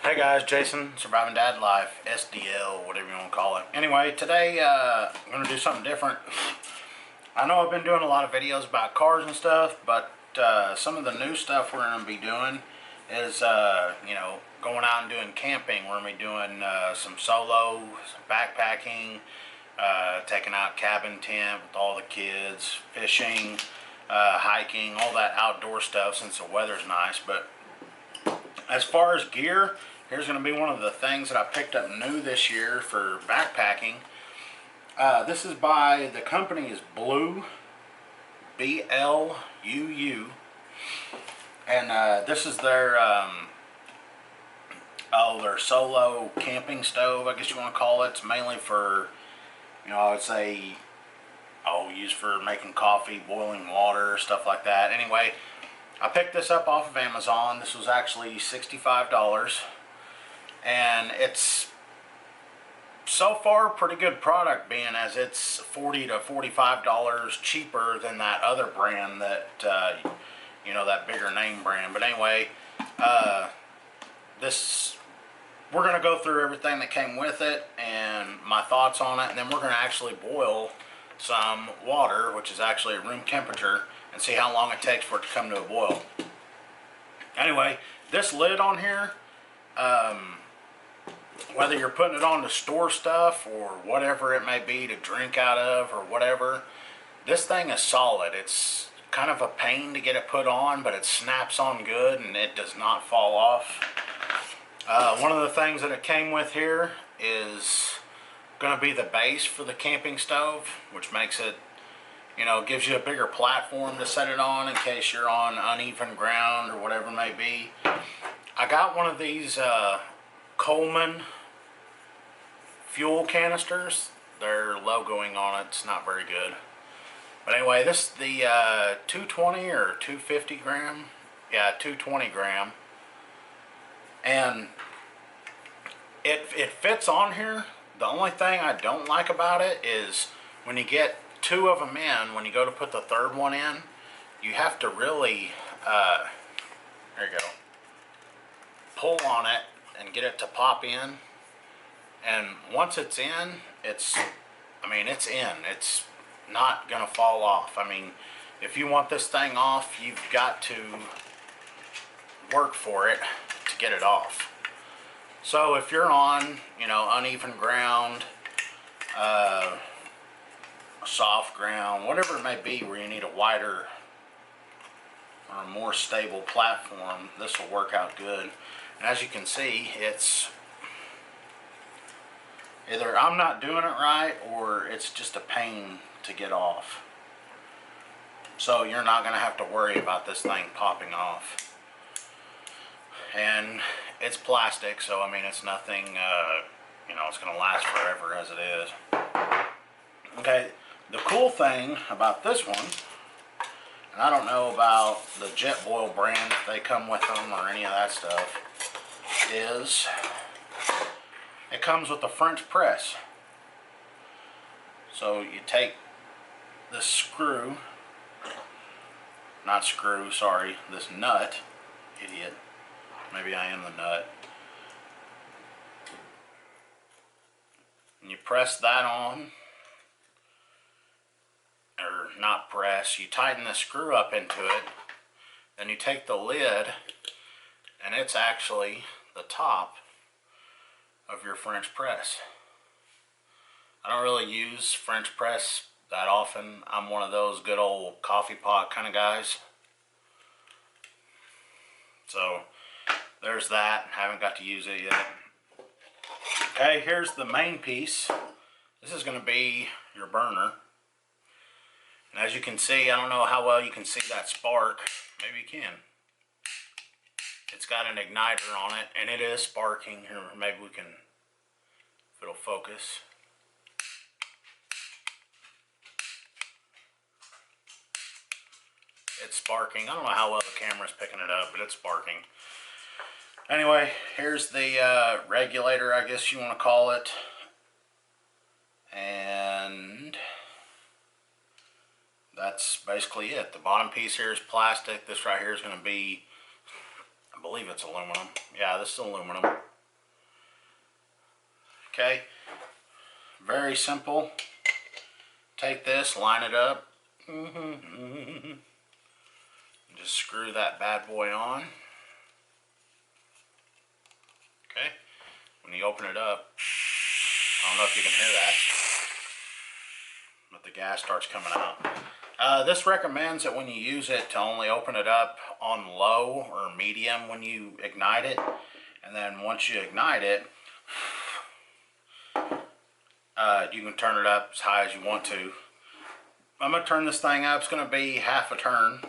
Hey guys, Jason, Surviving Dad Life, SDL, whatever you want to call it. Anyway, today I'm going to do something different. I know I've been doing a lot of videos about cars and stuff, but some of the new stuff we're going to be doing is, going out and doing camping. We're going to be doing some solo, some backpacking, taking out cabin tent with all the kids, fishing, hiking, all that outdoor stuff since the weather's nice. But as far as gear, here's going to be one of the things that I picked up new this year for backpacking. This is by, the company is BLUU, B-L-U-U, and this is their their solo camping stove, I guess you want to call it. It's mainly for, I would say, used for making coffee, boiling water, stuff like that. Anyway, I picked this up off of Amazon. This was actually $65, and it's so far a pretty good product, being as it's $40 to $45 cheaper than that other brand that that bigger name brand. But anyway, we're going to go through everything that came with it and my thoughts on it, and then we're going to actually boil some water, which is actually at room temperature, and see how long it takes for it to come to a boil. Anyway, this lid on here, whether you're putting it on to store stuff or whatever it may be, to drink out of or whatever, this thing is solid. It's kind of a pain to get it put on, but it snaps on good and it does not fall off. One of the things that it came with here is going to be the base for the camping stove, which makes it, gives you a bigger platform to set it on in case you're on uneven ground or whatever it may be. I got one of these Coleman fuel canisters. Their logoing on it's not very good. But anyway, this is the 220 or 250 gram. Yeah, 220 gram. And it fits on here. The only thing I don't like about it is when you get two of them in, when you go to put the third one in, you have to really, there you go, pull on it and get it to pop in. And once it's in, it's in. It's not going to fall off. I mean, if you want this thing off, you've got to work for it to get it off. So if you're on, uneven ground, soft ground, whatever it may be, where you need a wider or a more stable platform, this will work out good. And as you can see, it's either I'm not doing it right or it's just a pain to get off. So you're not going to have to worry about this thing popping off. And it's plastic, so I mean, it's nothing, it's going to last forever as it is. Okay, the cool thing about this one, and I don't know about the Jetboil brand, if they come with them or any of that stuff, is it comes with a French press. So you take this this nut, idiot. Maybe I am the nut. And you press that on, or not press, you tighten the screw up into it, then you take the lid, and it's actually the top of your French press. I don't really use French press that often. I'm one of those good old coffee pot kind of guys. So there's that. Haven't got to use it yet. Okay, here's the main piece. This is going to be your burner. And as you can see, I don't know how well you can see that spark. Maybe you can. It's got an igniter on it, and it is sparking. Here, maybe we can, if it'll focus. It's sparking. I don't know how well the camera's picking it up, but it's sparking. Anyway, here's the regulator, I guess you want to call it. And that's basically it. The bottom piece here is plastic. This right here is going to be, I believe it's aluminum. Yeah, this is aluminum. Okay, very simple. Take this, line it up. Just screw that bad boy on. Okay, when you open it up, I don't know if you can hear that, but the gas starts coming out. This recommends that when you use it to only open it up on low or medium when you ignite it, and then once you ignite it, you can turn it up as high as you want to. I'm going to turn this thing up. It's going to be half a turn.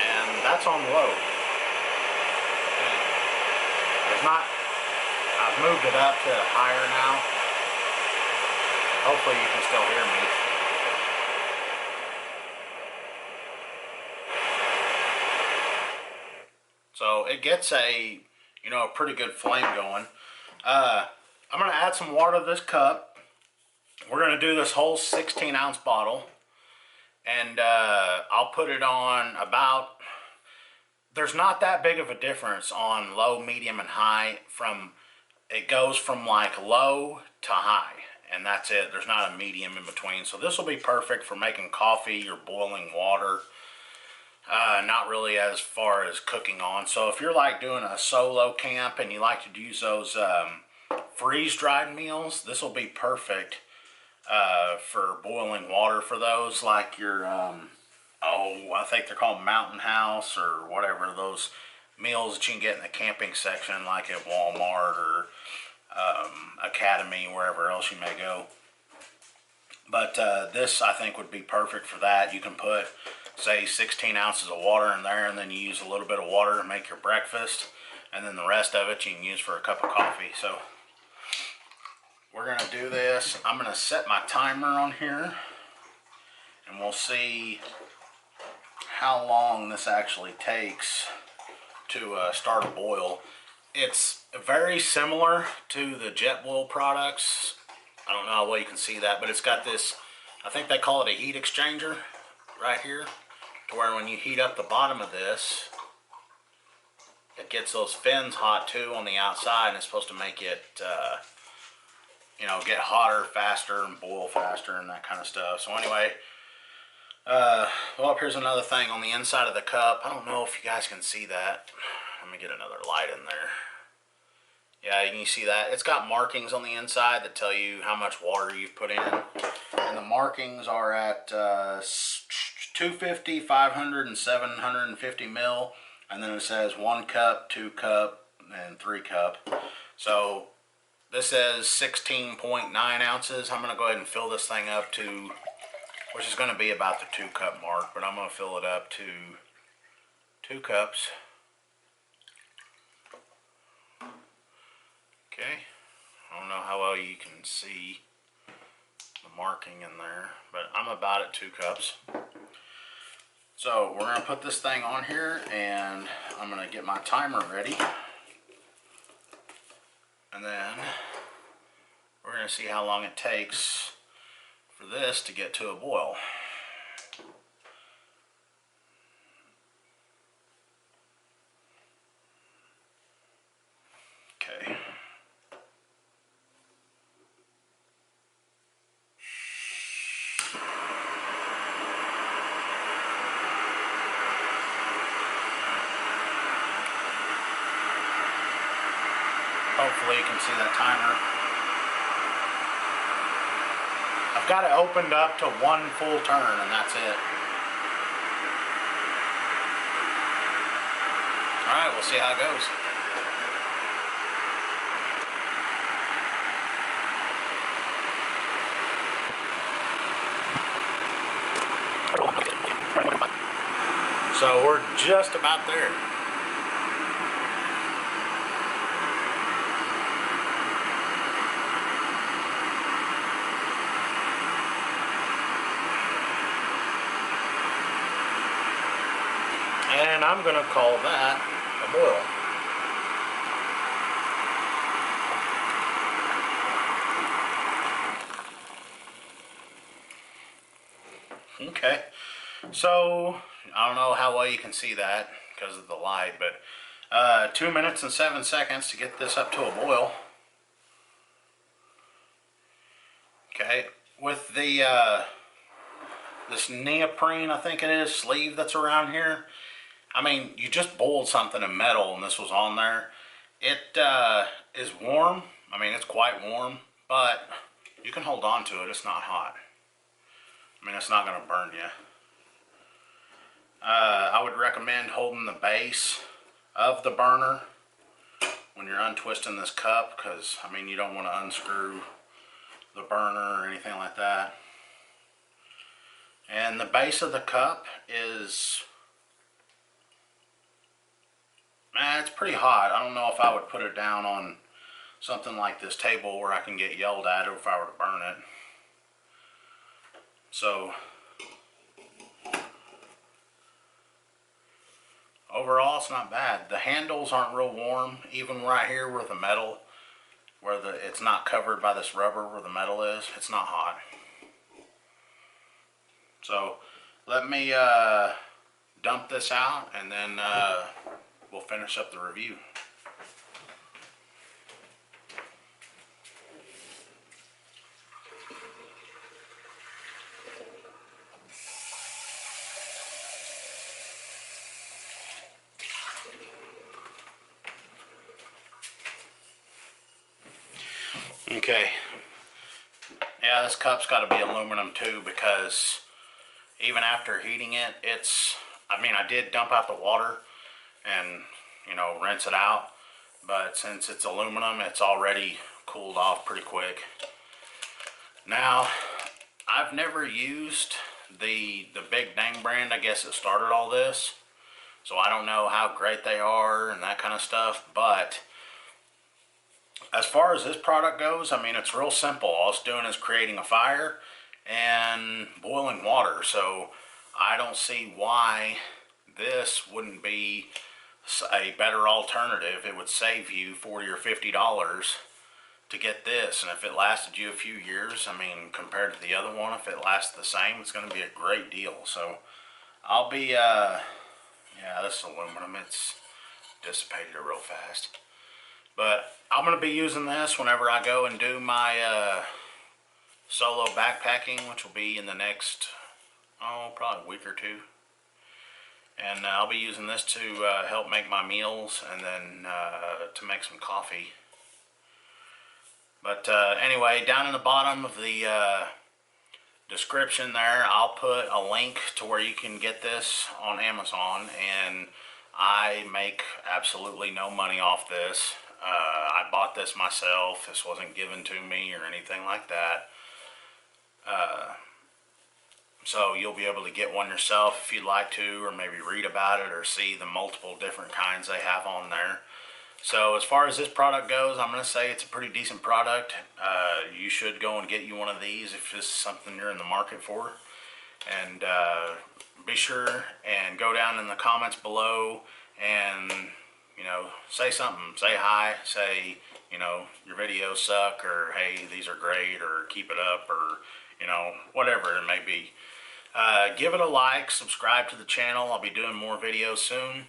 And that's on low. There's not, I've moved it up to higher now. Hopefully you can still hear me. So it gets a, a pretty good flame going. I'm going to add some water to this cup. We're going to do this whole 16-ounce bottle. And I'll put it on about, there's not that big of a difference on low, medium, and high. It goes from like low to high. And that's it. There's not a medium in between. So this will be perfect for making coffee or boiling water. Not really as far as cooking on. So if you're like doing a solo camp and you like to use those freeze-dried meals, this will be perfect for boiling water for those, like your I think they're called Mountain House or whatever, those meals that you can get in the camping section like at Walmart or Academy, wherever else you may go. But this I think would be perfect for that. You can put, say, 16 ounces of water in there, and then you use a little bit of water to make your breakfast, and then the rest of it you can use for a cup of coffee. So we're going to do this. I'm going to set my timer on here, and we'll see how long this actually takes to start a boil. It's very similar to the JetBlue products. I don't know how well you can see that, but it's got this, I think they call it a heat exchanger right here, to where when you heat up the bottom of this, it gets those fins hot too on the outside, and it's supposed to make it get hotter faster and boil faster and that kind of stuff. So anyway, well, here's another thing on the inside of the cup. I don't know if you guys can see that. Let me get another light in there. Yeah, you can see that. It's got markings on the inside that tell you how much water you've put in. And the markings are at 250, 500, and 750 mil. And then it says 1 cup, 2 cup, and 3 cup. So this says 16.9 ounces. I'm going to go ahead and fill this thing up to, which is going to be about the 2 cup mark, but I'm going to fill it up to 2 cups. Okay, I don't know how well you can see the marking in there, but I'm about at 2 cups. So we're going to put this thing on here, and I'm going to get my timer ready. And then we're going to see how long it takes for this to get to a boil. Okay. Hopefully you can see that timer. I've got it opened up to 1 full turn, and that's it. Alright, we'll see how it goes. So we're just about there. And I'm going to call that a boil. Okay, so I don't know how well you can see that because of the light, but 2 minutes and 7 seconds to get this up to a boil. Okay, with the this neoprene, I think it is, sleeve that's around here. I mean, you just boiled something in metal and this was on there. It is warm. I mean, it's quite warm, but you can hold on to it. It's not hot. I mean, it's not going to burn you. I would recommend holding the base of the burner when you're untwisting this cup, because, I mean, you don't want to unscrew the burner or anything like that. And the base of the cup is, it's pretty hot. I don't know if I would put it down on something like this table where I can get yelled at if I were to burn it. So overall, it's not bad. The handles aren't real warm, even right here where the metal, where it's not covered by this rubber where the metal is, it's not hot. So let me dump this out, and then we'll finish up the review. Okay, yeah, this cup's got to be aluminum too, because even after heating it, I mean, I did dump out the water and, you know, rinse it out, but since it's aluminum, it's already cooled off pretty quick. Now, I've never used the Big Dang brand, I guess it started all this, so I don't know how great they are and that kind of stuff, but as far as this product goes, I mean, it's real simple. All it's doing is creating a fire and boiling water. So I don't see why this wouldn't be a better alternative. It would save you $40 or $50 to get this. And if it lasted you a few years, I mean, compared to the other one, if it lasts the same, it's going to be a great deal. So I'll be, yeah, this is aluminum. It's dissipated real fast. But I'm going to be using this whenever I go and do my solo backpacking, which will be in the next, probably a week or two. And I'll be using this to help make my meals, and then to make some coffee. But anyway, down in the bottom of the description there, I'll put a link to where you can get this on Amazon, and I make absolutely no money off this. I bought this myself. This wasn't given to me or anything like that. So you'll be able to get one yourself if you'd like to, or maybe read about it or see the multiple different kinds they have on there. So as far as this product goes, I'm going to say it's a pretty decent product. You should go and get you one of these if this is something you're in the market for. And be sure and go down in the comments below and, you know, say something. Say hi, say, you know, your videos suck, or hey, these are great, or keep it up, or, you know, whatever it may be. Give it a like, subscribe to the channel. I'll be doing more videos soon.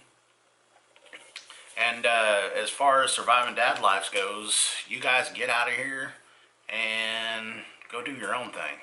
And as far as Surviving Dad Life goes, you guys get out of here and go do your own thing.